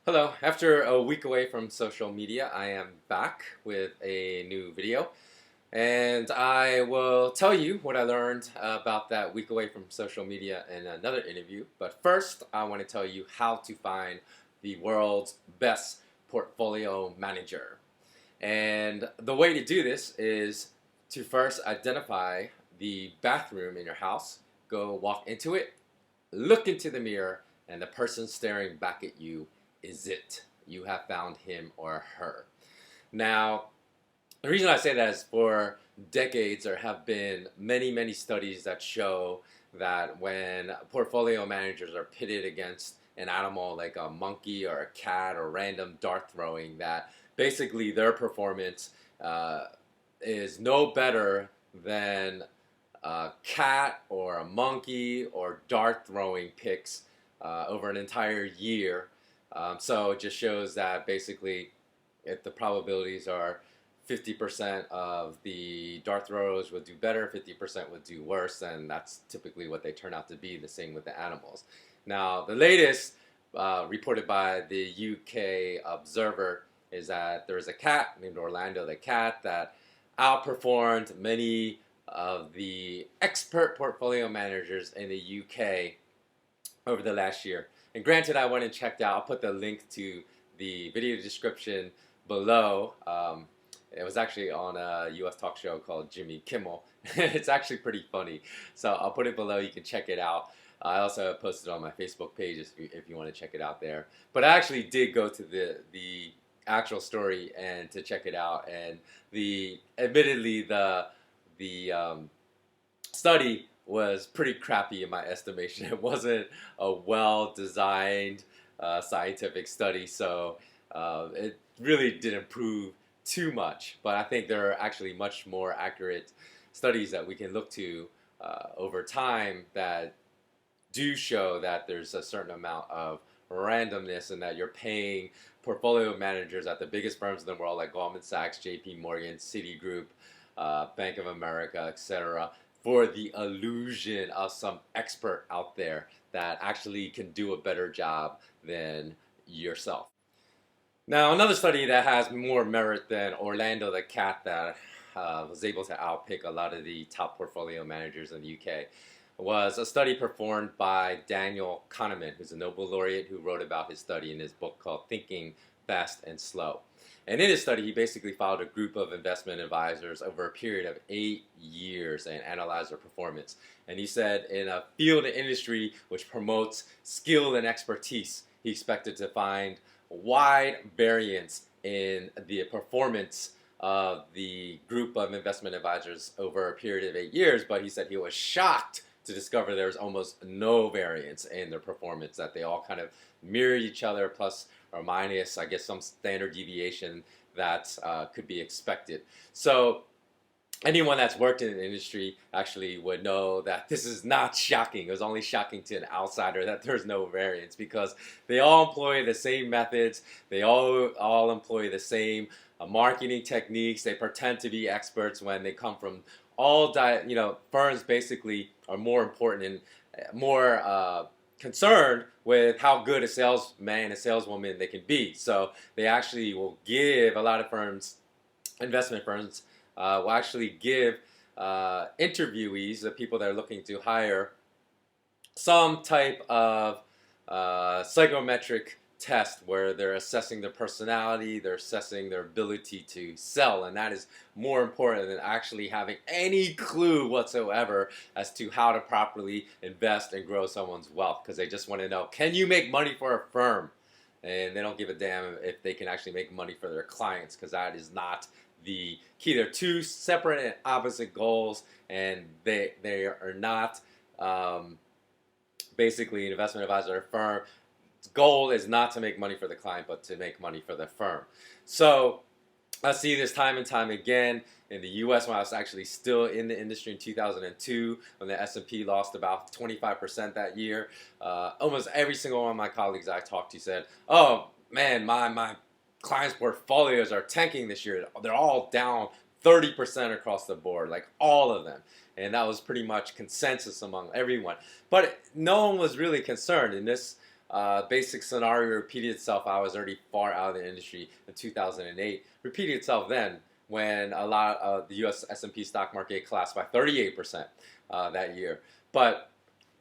Hello, after a week away from social media, I am back with a new video. And I will tell you what I learned about that week away from social media in another interview. But first, I want to tell you how to find the world's best portfolio manager. And the way to do this is to first identify the bathroom in your house, go walk into it, look into the mirror, and the person staring back at you is it. You have found him or her. Now, the reason I say that is for decades there have been many studies that show that when portfolio managers are pitted against an animal like a monkey or a cat or random dart throwing, that basically their performance is no better than a cat or a monkey or dart throwing picks over an entire year. So it just shows that basically if the probabilities are 50% of the dart throwers would do better, 50% would do worse, and that's typically what they turn out to be. The same with the animals. Now, the latest reported by the UK Observer is that there is a cat named Orlando the cat that outperformed many of the expert portfolio managers in the UK over the last year. And granted, I went and checked out. I'll put the link to the video description below. It was actually on a US talk show called Jimmy Kimmel. It's actually pretty funny. So I'll put it below. You can check it out. I also posted it on my Facebook page if you want to check it out there. But I actually did go to the actual story and to check it out. And admittedly the study was pretty crappy in my estimation. It wasn't a well-designed scientific study, so it really didn't prove too much. But I think there are actually much more accurate studies that we can look to over time that do show that there's a certain amount of randomness and that you're paying portfolio managers at the biggest firms in the world like Goldman Sachs, JP Morgan, Citigroup, Bank of America, etc., for the illusion of some expert out there that actually can do a better job than yourself. Now, another study that has more merit than Orlando the cat that was able to outpick a lot of the top portfolio managers in the UK was a study performed by Daniel Kahneman, who's a Nobel laureate who wrote about his study in his book called Thinking Fast and Slow. And in his study, he basically followed a group of investment advisors over a period of 8 years and analyzed their performance. And he said in a field and industry which promotes skill and expertise, he expected to find wide variance in the performance of the group of investment advisors over a period of 8 years, but he said he was shocked to discover there was almost no variance in their performance, that they all kind of mirrored each other, plus or minus, I guess, some standard deviation that could be expected. So anyone that's worked in the industry actually would know that this is not shocking. It was only shocking to an outsider that there's no variance, because they all employ the same methods. They all employ the same marketing techniques. They pretend to be experts when they come from firms basically are more important and more concerned with how good a salesman and a saleswoman they can be. So they actually will give, a lot of firms, investment firms, will actually give interviewees, the people that are looking to hire, some type of psychometric test where they're assessing their personality, they're assessing their ability to sell, and that is more important than actually having any clue whatsoever as to how to properly invest and grow someone's wealth, because they just want to know, can you make money for a firm? And they don't give a damn if they can actually make money for their clients, because that is not the key. They're two separate and opposite goals, and they are not basically an investment advisor or firm. Goal is not to make money for the client, but to make money for the firm. So I see this time and time again in the U.S. when I was actually still in the industry in 2002, when the S&P lost about 25% that year. Almost every single one of my colleagues I talked to said, "Oh man, my clients' portfolios are tanking this year. They're all down 30% across the board, like all of them." And that was pretty much consensus among everyone. But no one was really concerned. In this basic scenario repeated itself. I was already far out of the industry in 2008. Repeated itself then when a lot of the U.S. S&P stock market collapsed by 38% that year. But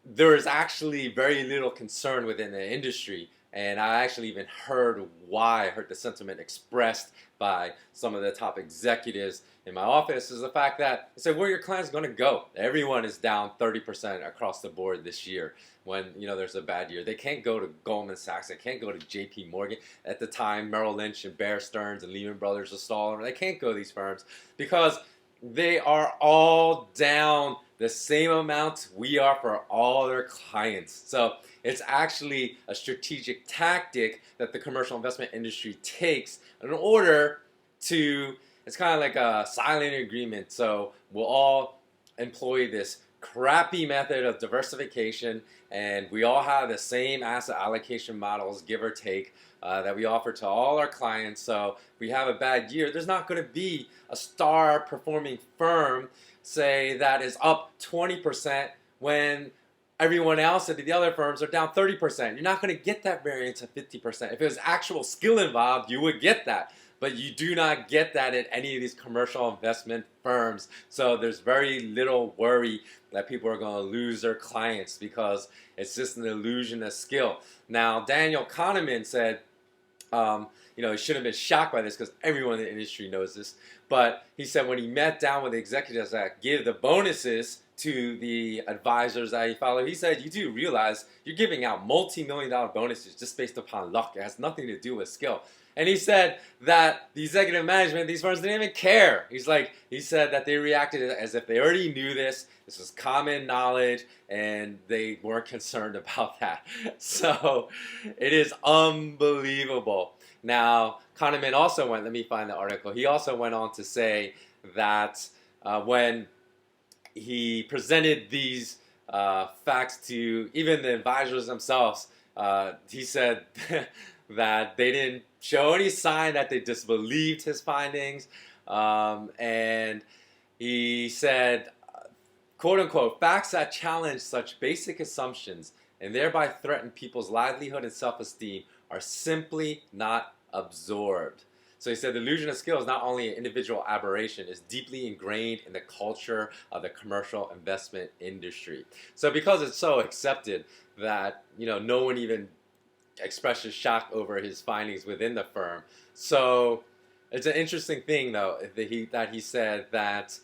there is actually very little concern within the industry. And I actually even heard why. I heard the sentiment expressed by some of the top executives in my office is the fact that I said, where are your clients going to go? Everyone is down 30% across the board this year when there's a bad year. They can't go to Goldman Sachs. They can't go to JP Morgan. At the time, Merrill Lynch and Bear Stearns and Lehman Brothers are stalling. They can't go to these firms because they are all down the same amount we are for all their clients. So it's actually a strategic tactic that the commercial investment industry takes in order to, it's kind of like a silent agreement. So we'll all employ this crappy method of diversification, and we all have the same asset allocation models, give or take, that we offer to all our clients. So if we have a bad year, there's not going to be a star performing firm, say, that is up 20% when everyone else at the other firms are down 30%. You're not going to get that variance of 50%. If there's actual skill involved, you would get that. But you do not get that in any of these commercial investment firms. So there's very little worry that people are going to lose their clients because it's just an illusion of skill. Now, Daniel Kahneman said, he shouldn't have been shocked by this because everyone in the industry knows this. But he said when he met down with the executives that give the bonuses to the advisors that he followed, he said, you do realize you're giving out multi-million-dollar bonuses just based upon luck. It has nothing to do with skill. And he said that the executive management, these firms didn't even care. He said that they reacted as if they already knew this. This was common knowledge, and they weren't concerned about that. So it is unbelievable. Now, Kahneman also let me find the article. He also went on to say that when he presented these facts to even the advisors themselves, he said that they didn't show any sign that they disbelieved his findings. And he said, quote unquote, facts that challenge such basic assumptions and thereby threaten people's livelihood and self-esteem are simply not absorbed. So he said the illusion of skill is not only an individual aberration, it's deeply ingrained in the culture of the commercial investment industry. So because it's so accepted that no one even expresses shock over his findings within the firm. So it's an interesting thing, though, that he said that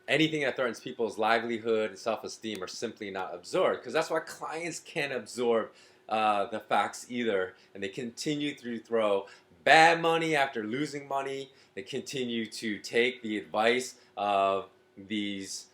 anything that threatens people's livelihood and self-esteem are simply not absorbed, because that's why clients can't absorb the facts either, and they continue to throw bad money after losing money. They continue to take the advice of these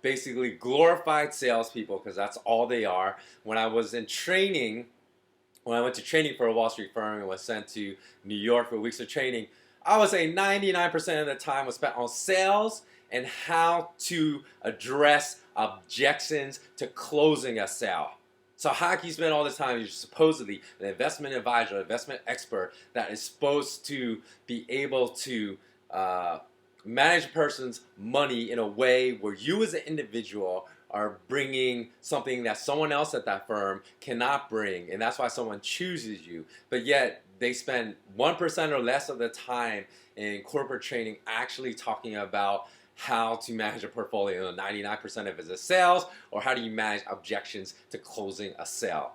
basically glorified salespeople, because that's all they are. When I was in training, when I went to training for a Wall Street firm and was sent to New York for weeks of training, I would say 99% of the time was spent on sales and how to address objections to closing a sale. So how can you spend all this time? You're supposedly an investment advisor, investment expert that is supposed to be able to manage a person's money in a way where you as an individual are bringing something that someone else at that firm cannot bring, and that's why someone chooses you. But yet they spend 1% or less of the time in corporate training actually talking about how to manage a portfolio. 99% of it is sales, or how do you manage objections to closing a sale.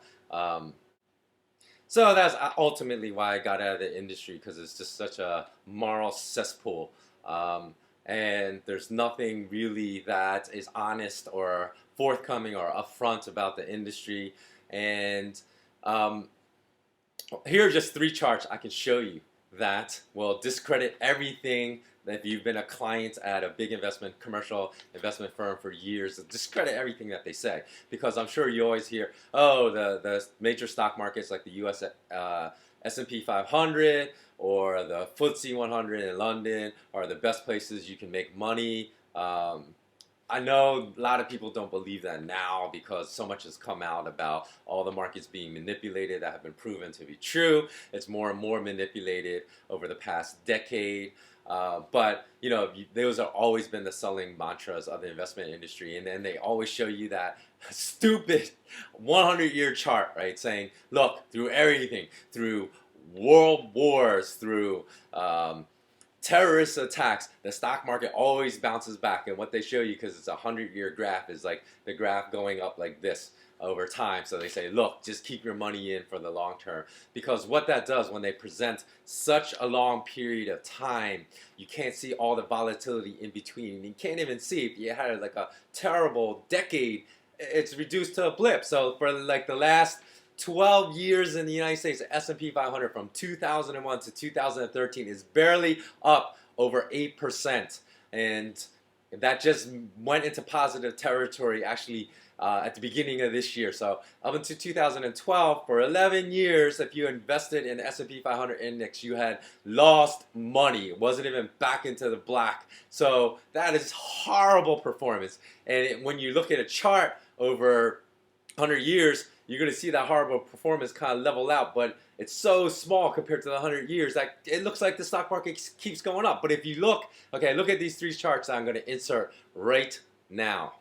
So that's ultimately why I got out of the industry, because it's just such a moral cesspool. And there's nothing really that is honest or forthcoming or upfront about the industry. And here are just 3 charts I can show you that will discredit everything that if you've been a client at a big commercial investment firm for years, discredit everything that they say. Because I'm sure you always hear, oh, the major stock markets like the US S&P 500 or the FTSE 100 in London are the best places you can make money. I know a lot of people don't believe that now because so much has come out about all the markets being manipulated that have been proven to be true. It's more and more manipulated over the past decade. But those have always been the selling mantras of the investment industry, and then they always show you that stupid 100-year chart, right? Saying, look, through everything, through world wars, through terrorist attacks, the stock market always bounces back. And what they show you, because it's a 100-year graph, is like the graph going up like this over time. So they say, look, just keep your money in for the long term. Because what that does, when they present such a long period of time, you can't see all the volatility in between. You can't even see if you had like a terrible decade, it's reduced to a blip. So for like the last 12 years in the United States, the S&P 500 from 2001 to 2013 is barely up over 8%. And that just went into positive territory actually at the beginning of this year. So up until 2012, for 11 years, if you invested in the S&P 500 index, you had lost money. It wasn't even back into the black. So that is horrible performance. And when you look at a chart over 100 years, you're going to see that horrible performance kind of level out, but it's so small compared to the 100 years that it looks like the stock market keeps going up. But if you look, okay, look at these three charts that I'm going to insert right now.